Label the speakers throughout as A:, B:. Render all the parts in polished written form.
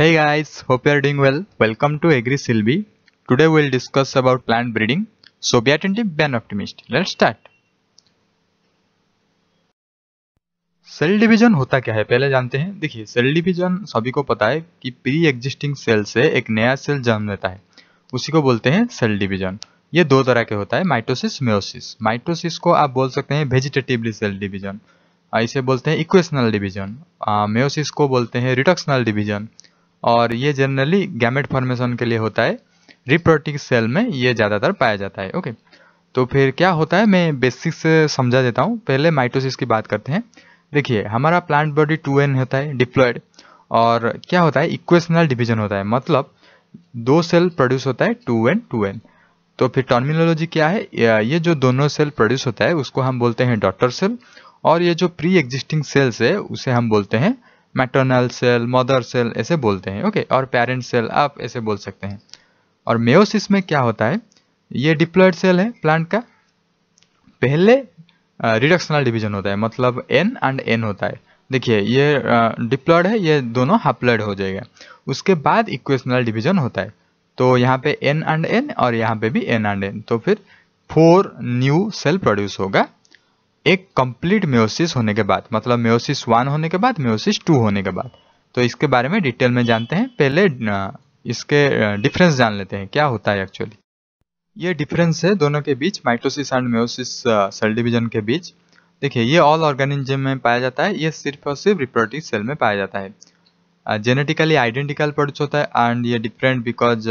A: Hey guys, hope you are doing well. Welcome to Agri Silby. Today we will discuss about plant breeding. So be attentive, be an optimist. Let's start. Cell division होता क्या है पहले जानते हैं। देखिए, cell division सभी को पता है कि प्री एग्जिस्टिंग सेल से एक नया सेल जन्म लेता है, उसी को बोलते हैं सेल डिवीजन। ये दो तरह के होता है, माइटोसिस, मेयोसिस। माइटोसिस को आप बोल सकते हैं वेजिटेटिवली सेल डिवीजन, इसे बोलते हैं इक्वेशनल डिवीजन। मेयोसिस को बोलते हैं रिडक्शनल डिवीजन, और ये जनरली गैमेट फॉर्मेशन के लिए होता है। रिप्रोडक्टिव सेल में ये ज़्यादातर पाया जाता है। ओके, तो फिर क्या होता है मैं बेसिक से समझा देता हूँ। पहले माइटोसिस की बात करते हैं। देखिए, हमारा प्लांट बॉडी 2n होता है डिप्लॉयड, और क्या होता है इक्वेशनल डिवीजन होता है, मतलब दो सेल प्रोड्यूस होता है 2n। तो फिर टर्मिनोलॉजी क्या है, ये जो दोनों सेल प्रोड्यूस होता है उसको हम बोलते हैं डॉटर सेल, और ये जो प्री एग्जिस्टिंग सेल्स है उसे हम बोलते हैं मैटरनल सेल, मदर सेल ऐसे बोलते हैं। ओके, और पेरेंट सेल आप ऐसे बोल सकते हैं। और मेयोसिस में क्या होता है, ये डिप्लॉयड सेल है प्लांट का। पहले रिडक्शनल डिवीजन होता है, मतलब n एंड n होता है। देखिए, ये डिप्लॉयड है, ये दोनों हैप्लॉयड हो जाएगा। उसके बाद इक्वेशनल डिवीजन होता है, तो यहाँ पे n एंड n और यहाँ पे भी n एंड n, तो फिर 4 न्यू सेल प्रोड्यूस होगा एक कंप्लीट मेयोसिस होने के बाद, मतलब मेयोसिस 1 होने के बाद, मेयोसिस 2 होने के बाद। तो इसके बारे में डिटेल में जानते हैं। पहले इसके डिफरेंस जान लेते हैं क्या होता है एक्चुअली। ये डिफरेंस है दोनों के बीच, mitosis and meiosis cell division के बीच। देखिए, ये ऑल ऑर्गेनिज्म में पाया जाता है, ये सिर्फ और सिर्फ रिप्रोडक्टिव सेल में पाया जाता है। जेनेटिकली आइडेंटिकल प्रोड्यूस होता है, एंड ये डिफरेंट बिकॉज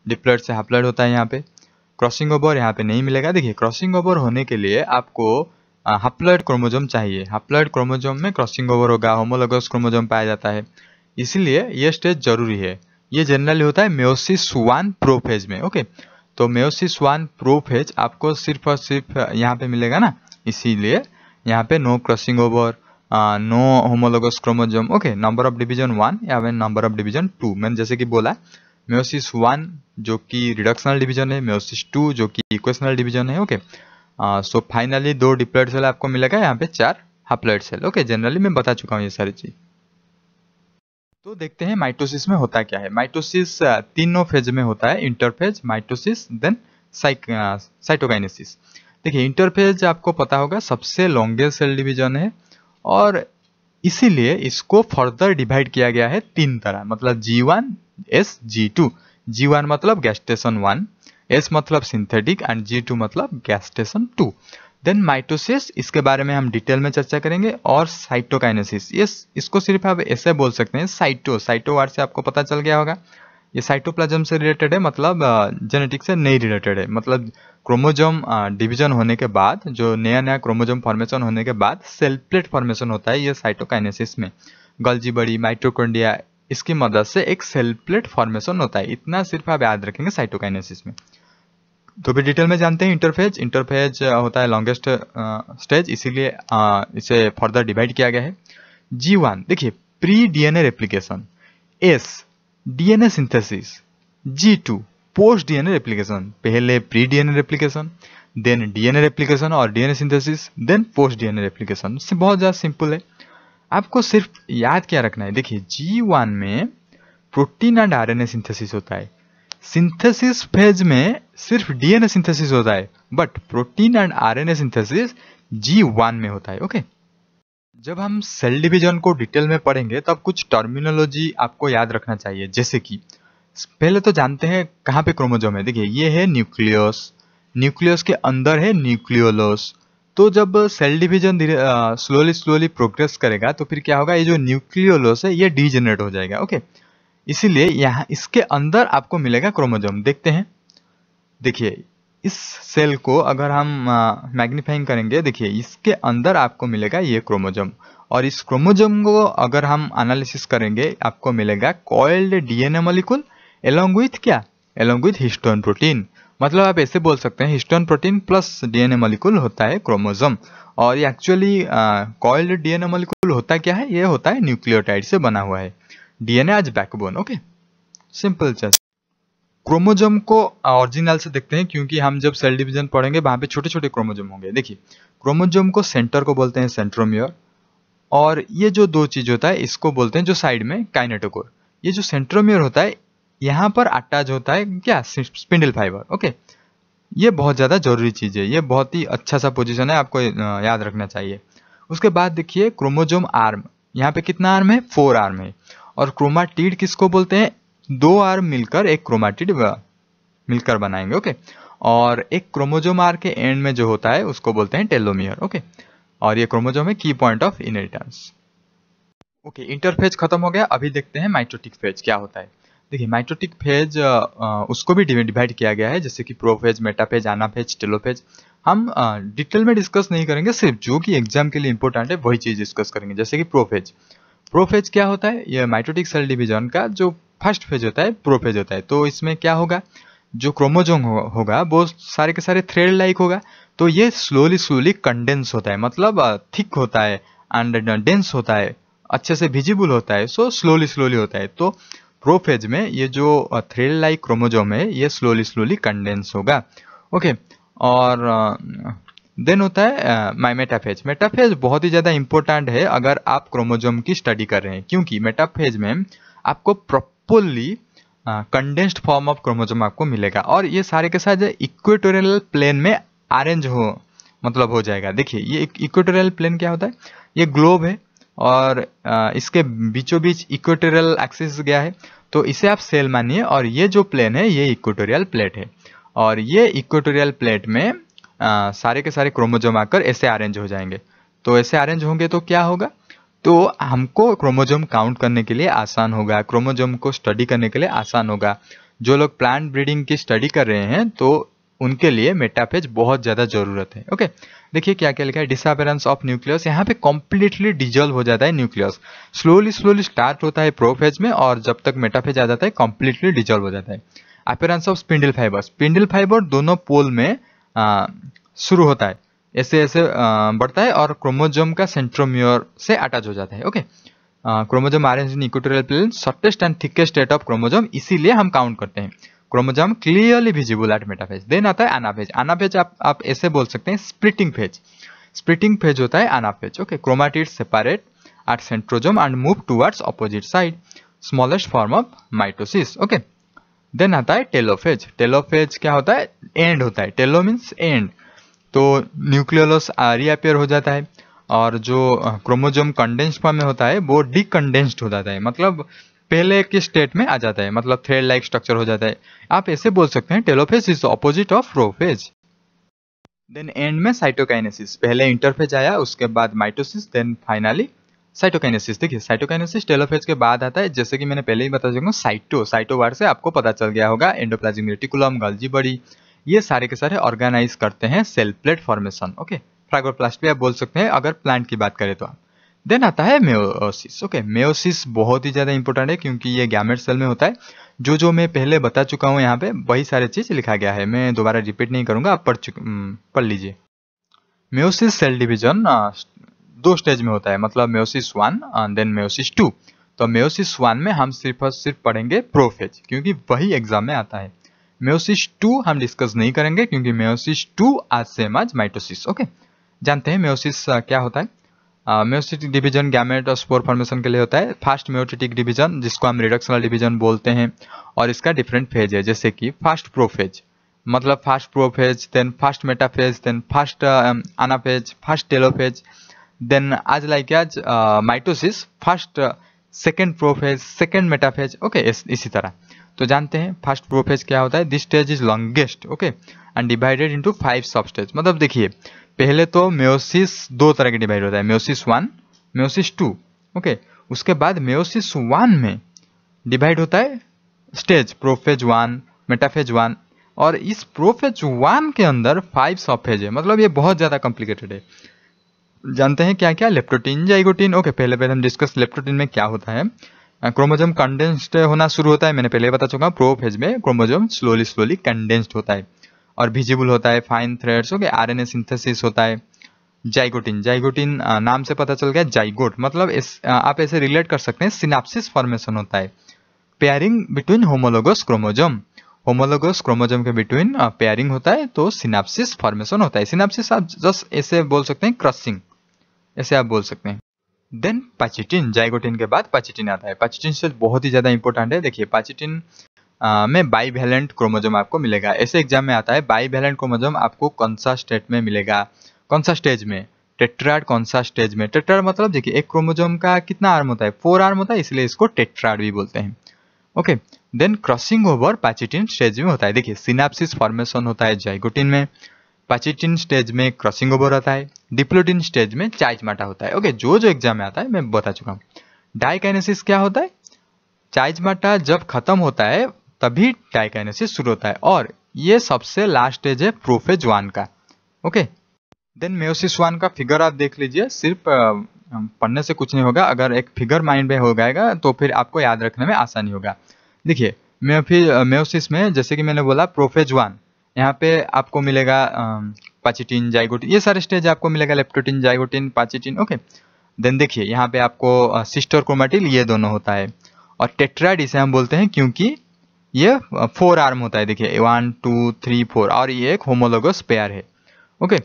A: डिप्लॉयड से हैप्लॉयड होता है। यहाँ पे क्रॉसिंग ओवर यहाँ पे नहीं मिलेगा। देखिए, क्रॉसिंग ओवर होने के लिए आपको हैप्लॉयड क्रोमोसोम चाहिए। हैप्लॉयड क्रोमोसोम में क्रॉसिंग ओवर होगा, होमोलोगस क्रोमोसोम पाया जाता है, इसलिए ये स्टेज जरूरी है। ये जनरली होता है मेयोसिस 1 प्रोफेज में। ओके, तो मेयोसिस 1 प्रोफेज आपको सिर्फ और सिर्फ यहाँ पे मिलेगा ना, इसीलिए यहाँ पे no crossing over, no homologous chromosome. Okay, number of division 1 या नंबर ऑफ डिवीजन 2। मैंने जैसे कि बोला, मेयोसिस 1 जो कि रिडक्शनल डिवीजन है, मेयोसिस 2 जो कि इक्वेशनल डिवीजन है। Okay, so finally 2 diploid cell आपको मिलेगा, यहाँ पे 4 हैप्लॉयड सेल। ओके, जनरली मैं बता चुका हूँ ये सारी चीज। तो देखते हैं माइटोसिस में होता क्या है। माइटोसिस तीनों फेज में होता है, इंटरफेज, माइटोसिस, देन साइटोकाइनेसिस। देखिए, इंटरफेज आपको पता होगा सबसे लॉन्गेस्ट सेल डिवीजन है, और इसीलिए इसको फर्दर डिवाइड किया गया है 3 तरह, मतलब G1, S, G2। G1 मतलब गैस्टेशन 1, S मतलब सिंथेटिक, एंड G2 मतलब गैस्टेशन 2। देन माइटोसिस, इसके बारे में हम डिटेल में चर्चा करेंगे, और साइटोकाइनेसिस, ये इसको सिर्फ आप ऐसे बोल सकते हैं साइटो वर्ड से आपको पता चल गया होगा। ये साइटोप्लाज्म से रिलेटेड है, मतलब जेनेटिक से नहीं रिलेटेड है। मतलब क्रोमोजोम डिवीजन होने के बाद, जो नया नया क्रोमोजोम फॉर्मेशन होने के बाद सेल प्लेट फॉर्मेशन होता है, ये साइटोकाइनेसिस में गल्जी बड़ी माइटोकॉन्ड्रिया, इसकी मदद से एक सेल प्लेट फॉर्मेशन होता है। इतना सिर्फ आप याद रखेंगे साइटोकाइनेसिस में। तो फिर डिटेल में जानते हैं इंटरफेज होता है लॉन्गेस्ट स्टेज, इसीलिए इसे फर्दर डिवाइड किया गया है। G1 देखिए, pre DNA replication, S DNA synthesis, G2 post DNA replication. पहले pre DNA replication, then DNA replication और DNA synthesis, then post DNA replication. बहुत ज्यादा सिंपल है, आपको सिर्फ याद क्या रखना है। देखिए, G1 में प्रोटीन एंड आरएनए सिंथेसिस होता है। सिंथेसिस फेज में सिर्फ डीएनए सिंथेसिस होता है, but protein and RNA synthesis G1 में होता है। ओके, जब हम सेल डिवीजन को डिटेल में पढ़ेंगे तब कुछ टर्मिनोलॉजी आपको याद रखना चाहिए, जैसे कि पहले तो जानते हैं कहाँ पे क्रोमोसोम है। देखिए, ये है न्यूक्लियस, न्यूक्लियस के अंदर है न्यूक्लियोलस। तो जब सेल डिवीजन स्लोली प्रोग्रेस करेगा तो फिर क्या होगा, ये जो न्यूक्लियोलस है ये डीजेनरेट हो जाएगा। ओके, इसीलिए यहाँ इसके अंदर आपको मिलेगा क्रोमोसोम। देखते हैं, देखिए इस सेल को अगर हम मैग्नीफाइंग करेंगे, देखिए इसके अंदर आपको मिलेगा ये क्रोमोसोम, और इस क्रोमोसोम को अगर हम एनालिसिस करेंगे आपको मिलेगा coiled DNA molecule along with क्या, एलोंग विथ हिस्टोन प्रोटीन। मतलब आप ऐसे बोल सकते हैं histone protein plus DNA molecule होता है क्रोमोसोम। और ये एक्चुअली कॉइल्ड डीएनए मॉलिक्यूल होता क्या है, ये होता है न्यूक्लियोटाइड से बना हुआ है, DNA as backbone. Okay, simple just. Chromosome को ओरिजिनल से देखते हैं, क्योंकि हम जब सेल डिवीजन पढ़ेंगे वहां पे छोटे छोटे क्रोमोसोम होंगे। देखिए, क्रोमोसोम को सेंटर को बोलते हैं सेंट्रोमियर, और ये जो दो चीज होता है इसको बोलते हैं जो साइड में काइनेटोकोर। ये जो सेंट्रोमियर होता है यहाँ पर अटैच होता है क्या, स्पिंडल फाइबर। ओके, ये बहुत ज़्यादा जरूरी चीज़ है, ये बहुत ही अच्छा सा पोजीशन है, आपको याद रखना चाहिए। उसके बाद देखिए क्रोमोजोम आर्म, यहाँ पे कितना आर्म है, 4 आर्म है। और क्रोमाटिड किसको बोलते हैं, 2 आर्म मिलकर एक क्रोमाटिड मिलकर बनाएंगे। ओके, और एक क्रोमोजोम आर के एंड में जो होता है उसको बोलते हैं टेलोमियर। ओके, और ये क्रोमोजोम है की point of inheritance. Okay, interphase खत्म हो गया, अभी देखते हैं माइटोटिक फेज क्या होता है। देखिए माइटोटिक फेज उसको भी डिवाइड किया गया है, जैसे कि प्रोफेज, मेटाफेज, एनाफेज, टेलोफेज। हम डिटेल में डिस्कस नहीं करेंगे, सिर्फ जो कि एग्जाम के लिए इंपॉर्टेंट है वही चीज डिस्कस करेंगे। जैसे कि प्रोफेज, प्रोफेज क्या होता है, ये माइटोटिक सेल डिवीजन का जो फर्स्ट फेज होता है प्रोफेज होता है। तो इसमें क्या होगा, जो क्रोमोजोम होगा वो सारे के सारे थ्रेड लाइक होगा, तो ये स्लोली कंडेंस होता है, मतलब थिक होता है एंड डेंस होता है, अच्छे से विजिबल होता है, सो स्लोली होता है। तो प्रोफेज में ये जो थ्रेड लाइक क्रोमोजोम है ये स्लोली कंडेंस होगा। ओके, और देन होता है मेटाफेज। मेटाफेज बहुत ही ज़्यादा इंपॉर्टेंट है अगर आप क्रोमोजोम की स्टडी कर रहे हैं, क्योंकि मेटाफेज में आपको properly condensed form of chromosome आपको मिलेगा, और ये सारे के साथ इक्वेटोरियल प्लेन में अरेंज हो जाएगा। देखिए ये इक्वेटोरियल प्लेन क्या होता है, ये ग्लोब है और इसके बीचों बीच इक्वेटोरियल एक्सिस गया है, तो इसे आप सेल मानिए, और ये जो प्लेन है ये इक्वेटोरियल प्लेट है, और ये इक्वेटोरियल प्लेट में सारे के सारे क्रोमोजोम आकर ऐसे अरेंज हो जाएंगे। तो ऐसे अरेंज होंगे तो क्या होगा, तो हमको क्रोमोजोम काउंट करने के लिए आसान होगा, क्रोमोजोम को स्टडी करने के लिए आसान होगा। जो लोग प्लांट ब्रीडिंग की स्टडी कर रहे हैं तो उनके लिए मेटाफेज बहुत ज़्यादा ज़रूरत है। ओके, देखिए क्या क्या लिखा है, डिसअपेरेंस ऑफ न्यूक्लियस, यहाँ पे कम्प्लीटली डिजॉल्व हो जाता है न्यूक्लियस, स्लोली स्टार्ट होता है प्रोफेज में, और जब तक मेटाफेज आ जाता है कम्प्लीटली डिजॉल्व हो जाता है। Appearance of spindle fibre, spindle fibre दोनों पोल में शुरू होता है, ऐसे बढ़ता है और क्रोमोजोम का सेंट्रोमियर से अटैच हो जाता है। Okay, chromosome arrange in equatorial plane, shortest and thickest state of chromosome, इसीलिए हम काउंट करते हैं। Chromosome clearly visible at metaphase. Then आता है एनाफेज। एनाफेज आप ऐसे बोल सकते हैं स्प्लिटिंग फेज, स्प्लिटिंग फेज होता है anaphase. Okay, chromatid separate at centrosome and move towards opposite side, smallest form of mitosis. Okay, then आता है टेलोफेज। टेलोफेज क्या होता है, एंड होता है, टेलो मीन्स एंड, तो न्यूक्लियोलस रीअपियर हो जाता है, और जो क्रोमोजोम कंडेंस्ड फॉर्म में होता है वो डीकंडेंस्ड हो जाता है, मतलब पहले के स्टेट में आ जाता है, मतलब थ्रेड लाइक स्ट्रक्चर हो जाता है। आप ऐसे बोल सकते हैं telophase is opposite of prophase. Then end में साइटोकाइनेसिस, पहले इंटरफेज आया, उसके बाद माइटोसिस, देन फाइनली साइटोकाइनेसिस। देखिए साइटोकाइनेसिस टेलोफेज के बाद आता है, जैसे कि मैंने पहले ही बता चुका हूं, साइटो वर्ड से आपको पता चल गया होगा, एंडोप्लाज्मिक रेटिकुलम, गोल्जी बॉडी, ये सारे के सारे ऑर्गेनाइज करते हैं सेल प्लेट फॉर्मेशन। ओके, फ्राइगोप्लास्ट भी आप बोल सकते हैं अगर प्लांट की बात करें तो आप। देन आता है मेयोसिस। ओके, मेयोसिस बहुत ही ज्यादा इंपॉर्टेंट है क्योंकि ये गैमेट सेल में होता है। जो मैं पहले बता चुका हूँ यहाँ पे वही सारे चीज लिखा गया है, मैं दोबारा रिपीट नहीं करूंगा, आप पढ़ लीजिए। मेयोसिस सेल डिवीजन 2 स्टेज में होता है, मतलब मेयोसिस 1 एंड देन मेयोसिस 2। तो मेयोसिस 1 में हम सिर्फ पढ़ेंगे प्रोफेज, क्योंकि वही एग्जाम में आता है। मेयोसिस 2 हम डिस्कस नहीं करेंगे क्योंकि मेयोसिस 2 आज सेम आज माइटोसिस। ओके, जानते हैं मेयोसिस क्या होता है। मेयोसिटिक डिवीजन गैमेट और स्पोर फॉर्मेशन के लिए होता है। फर्स्ट मेयोटिक डिवीजन जिसको हम रिडक्शनल डिवीजन बोलते हैं, और इसका डिफरेंट फेज है, जैसे कि फर्स्ट प्रोफेज, मतलब first prophase, then first metaphase, then first anaphase, first telophase, then आज लाइक आज mitosis, first second prophase, second metaphase. Okay, इसी तरह। तो जानते हैं फर्स्ट प्रोफेज क्या होता है, this stage is longest. Okay, and divided into 5 सब स्टेज। मतलब देखिए पहले तो मेयोसिस 2 तरह के डिवाइड होता है, मेयोसिस 1, मेयोसिस 2। ओके, उसके बाद मेयोसिस 1 में डिवाइड होता है स्टेज, प्रोफेज 1, मेटाफेज 1, और इस प्रोफेज 1 के अंदर 5 सब फेज है, मतलब ये बहुत ज्यादा कॉम्प्लिकेटेड है। जानते हैं क्या क्या, लेप्टोटीन, जाइगोटीन। ओके, पहले हम डिस्कस लेप्टोटीन में क्या होता है। क्रोमोजोम कंडेंस्ड होना शुरू होता है, मैंने पहले बता चुका हूँ, प्रोफेज में क्रोमोजोम स्लोली कंडेंस्ड होता है और विजिबल होता है, fine threads. Okay, RNA synthesis होता है। जाइगोटीन नाम से पता चल गया, जाइगोट मतलब आप ऐसे रिलेट कर सकते हैं, सिनाप्सिस फॉर्मेशन होता है, pairing between homologous chromosome, homologous chromosome के बिटवीन पेयरिंग होता है, तो सिनाप्सिस फॉर्मेशन होता है। सिनाप्सिस आप जस्ट ऐसे बोल सकते हैं, क्रसिंग, ऐसे आप बोल सकते हैं। देन पाचिटिन, जाइगोटिन के बाद पाचिटिन आता है। पाचिटिन स्टेज बहुत ही ज़्यादा इंपॉर्टेंट है। देखिए पाचिटिन में बाईवैलेंट क्रोमोसोम आपको मिलेगा। ऐसे एग्जाम में आता है बाईवैलेंट क्रोमोसोम आपको कौन सा स्टेट में मिलेगा, कौन सा स्टेज में, टेट्राड कौन सा स्टेज में। टेट्राड मतलब देखिए एक क्रोमोसोम का कितना आर्म होता है, 4 आर्म होता है, इसलिए इसको टेट्राड भी बोलते हैं। Okay, then crossing over pachytene stage में होता है। देखिए सिनेप्सिस फॉर्मेशन होता है जाइगोटिन में, पाचिटिन स्टेज में क्रॉसिंग ओवर होता है, डिप्लोइडिन स्टेज में चाइजमाटा होता है। ओके, जो जो एग्जाम में आता है मैं बता चुका हूँ। डाइकाइनेसिस क्या होता है, चाइजमाटा जब खत्म होता है तभी डाइकाइनेसिस शुरू होता है, और ये सबसे लास्ट स्टेज है प्रोफेज 1 का। ओके, देन मेयोसिस 1 का फिगर आप देख लीजिए, सिर्फ पढ़ने से कुछ नहीं होगा, अगर एक फिगर माइंड में हो जाएगा तो फिर आपको याद रखने में आसानी होगा। देखिए मेयोसिस में जैसे कि मैंने बोला प्रोफेज 1, यहाँ पे आपको मिलेगा पाचिटिन, जाइगोटिन, ये सारे स्टेज आपको मिलेगा, लेप्टोटिन, जाइगोटिन, पाचिटिन। ओके, देन देखिए यहाँ पे आपको सिस्टर क्रोमैटिल ये दोनों होता है, और टेट्राइड इसे हम बोलते हैं क्योंकि ये 4 आर्म होता है। देखिए 1 2 3 4, और ये एक होमोलोगस पेयर है। ओके,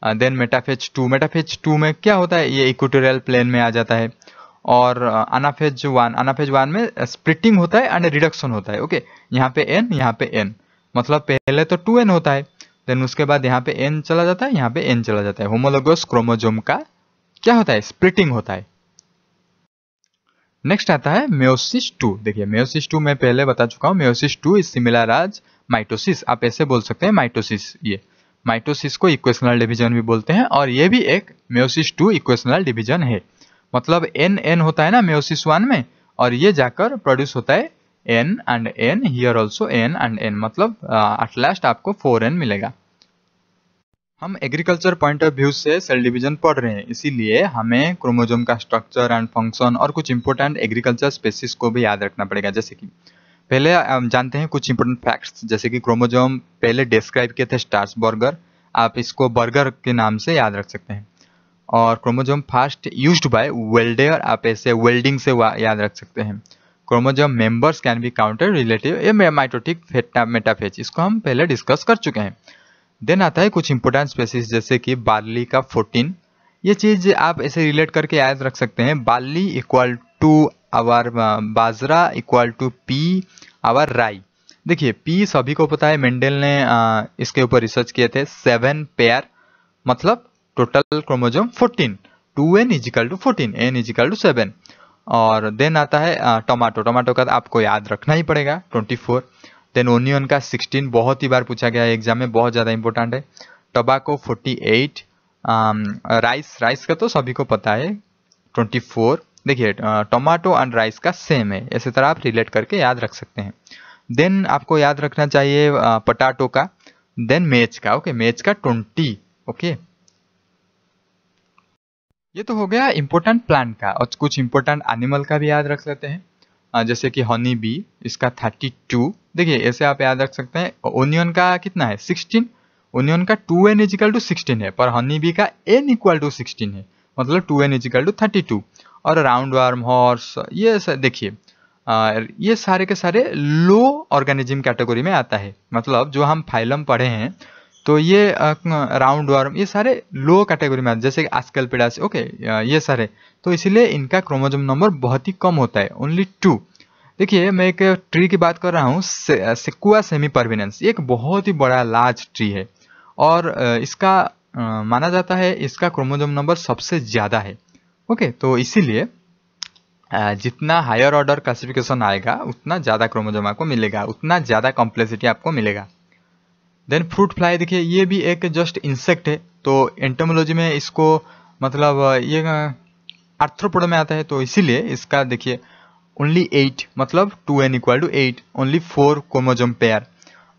A: देन मेटाफेज 2, मेटाफेज 2 में क्या होता है, ये इक्वेटोरियल प्लेन में आ जाता है। और अनाफेज 1 में स्प्लिटिंग होता है एंड रिडक्शन होता है। ओके, यहाँ पे n, यहाँ पे n, मतलब पहले तो 2n होता है, देन उसके बाद यहाँ पे n चला जाता है, यहाँ पे n चला जाता है। होमोलोगस क्रोमोसोम का क्या होता है, स्प्लिटिंग होता है। नेक्स्ट आता है मेयोसिस 2। देखिए मेयोसिस 2 मैं पहले बता चुका हूँ, meiosis 2 is similar as mitosis, आप ऐसे बोल सकते हैं माइटोसिस। ये माइटोसिस को इक्वेशनल डिवीजन भी बोलते हैं, और ये भी एक मेयोसिस 2 इक्वेशनल डिवीजन है। मतलब n होता है ना मेयोसिस 1 में, और ये जाकर प्रोड्यूस होता है n and n, here also n and n, मतलब एट लास्ट आपको 4n मिलेगा। हम एग्रीकल्चर पॉइंट ऑफ व्यू से सेल डिवीजन पढ़ रहे हैं, इसीलिए हमें क्रोमोसोम का स्ट्रक्चर एंड फंक्शन और कुछ इंपॉर्टेंट एग्रीकल्चर स्पेसिस को भी याद रखना पड़ेगा। जैसे कि पहले हम जानते हैं कुछ इंपॉर्टेंट फैक्ट्स, जैसे कि क्रोमोसोम पहले डिस्क्राइब किए थे स्ट्रासबर्गर, आप इसको बर्गर के नाम से याद रख सकते हैं। और क्रोमोसोम फर्स्ट यूज्ड बाय वेल्डेयर, आप ऐसे वेल्डिंग से याद रख सकते हैं। Chromosome members can be counted relative, ये माइटोटिक मेटाफेज, इसको हम पहले डिस्कस कर चुके हैं। देन आता है कुछ इंपोर्टेंट स्पेसिस, जैसे कि बार्ली का 14, ये चीज आप ऐसे रिलेट करके याद रख सकते हैं। बार्ली इक्वल टू आवर बाजरा इक्वल टू पी आवर राई। देखिए पी सभी को पता है, मेंडल ने इसके ऊपर रिसर्च किए थे, 7 पेयर, मतलब total chromosome 14, 2n is equal to 14, n is equal to 7। और देन आता है टोमेटो, टोमेटो का आपको याद रखना ही पड़ेगा 24। देन ओनियन का 16, बहुत ही बार पूछा गया है एग्जाम में, बहुत ज़्यादा इंपॉर्टेंट है। टोबैको 48, राइस का तो सभी को पता है 24। देखिए टोमेटो एंड राइस का सेम है, इसी तरह आप रिलेट करके याद रख सकते हैं। देन आपको याद रखना चाहिए पोटैटो का, देन मेज का, ओके मेज का 20। ओके, ये तो हो गया इंपॉर्टेंट प्लांट का, और कुछ इंपॉर्टेंट एनिमल का भी याद रख लेते हैं। जैसे कि हनी बी, इसका 32। देखिए ऐसे आप याद रख सकते हैं। ओनियन का कितना है 16, ओनियन का 2n इजिकल टू 16 है, पर हनी बी का n इक्वल टू 16 है, मतलब 2n इजिकल टू 32। और राउंड वार्म, हॉर्स, ये देखिए ये सारे के सारे लो ऑर्गेनिज्म कैटेगरी में आता है, मतलब जो हम फाइलम पढ़े हैं तो ये राउंड वार्म ये सारे लो कैटेगरी में आते हैं, जैसे कि आस्केलपिडास। ओके, ये सारे, तो इसीलिए इनका क्रोमोसोम नंबर बहुत ही कम होता है, ओनली 2। देखिए मैं एक ट्री की बात कर रहा हूँ, सेक्वा सेमीपर्विनेंस, ये एक बहुत ही बड़ा लार्ज ट्री है, और इसका माना जाता है इसका क्रोमोसोम नंबर सबसे ज़्यादा है। ओके, तो इसीलिए जितना हायर ऑर्डर क्लासिफिकेशन आएगा उतना ज़्यादा क्रोमोसोम आपको मिलेगा, उतना ज़्यादा कॉम्प्लेक्सिटी आपको मिलेगा। देन फ्रूट फ्लाई, देखिए ये भी एक जस्ट इंसेक्ट है, तो एंटोमोलॉजी में इसको मतलब ये आर्थ्रोपोड में आता है, तो इसीलिए इसका देखिए ओनली 8, मतलब 2n equal to 8, only 4 chromosome pair.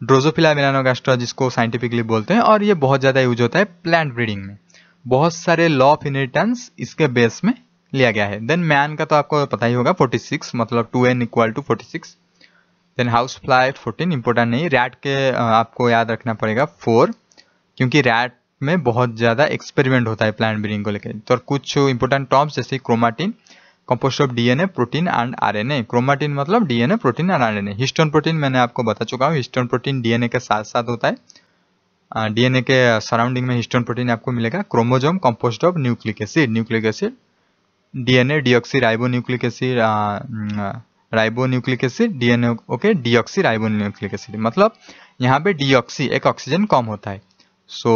A: Drosophila melanogaster जिसको साइंटिफिकली बोलते हैं, और ये बहुत ज़्यादा यूज होता है प्लांट ब्रीडिंग में, बहुत सारे लॉ ऑफ इनहेरिटेंस इसके बेस में लिया गया है। देन मैन का तो आपको पता ही होगा 46, मतलब 2n equal to 46। Then house fly 14, important नहीं। रैट के आपको याद रखना पड़ेगा 4, क्योंकि रैट में बहुत ज़्यादा एक्सपेरिमेंट होता है प्लांट ब्रीडिंग को लेकर। तो कुछ इंपॉर्टेंट टर्म्स जैसे chromatin, composed of DNA, protein and RNA. Chromatin मतलब DNA, protein and RNA. Histone protein मैंने आपको बता चुका हूँ, हिस्टोन प्रोटीन डीएनए के साथ साथ होता है, डीएनए के सराउंडिंग में हिस्टोन प्रोटीन आपको मिलेगा। Chromosome compost of nucleic acid, nucleic acid DNA deoxy ribonucleic acid, ribonucleic acid DNA, okay, deoxy ribonucleic acid, मतलब यहाँ पे डीऑक्सी एक ऑक्सीजन कम होता है। सो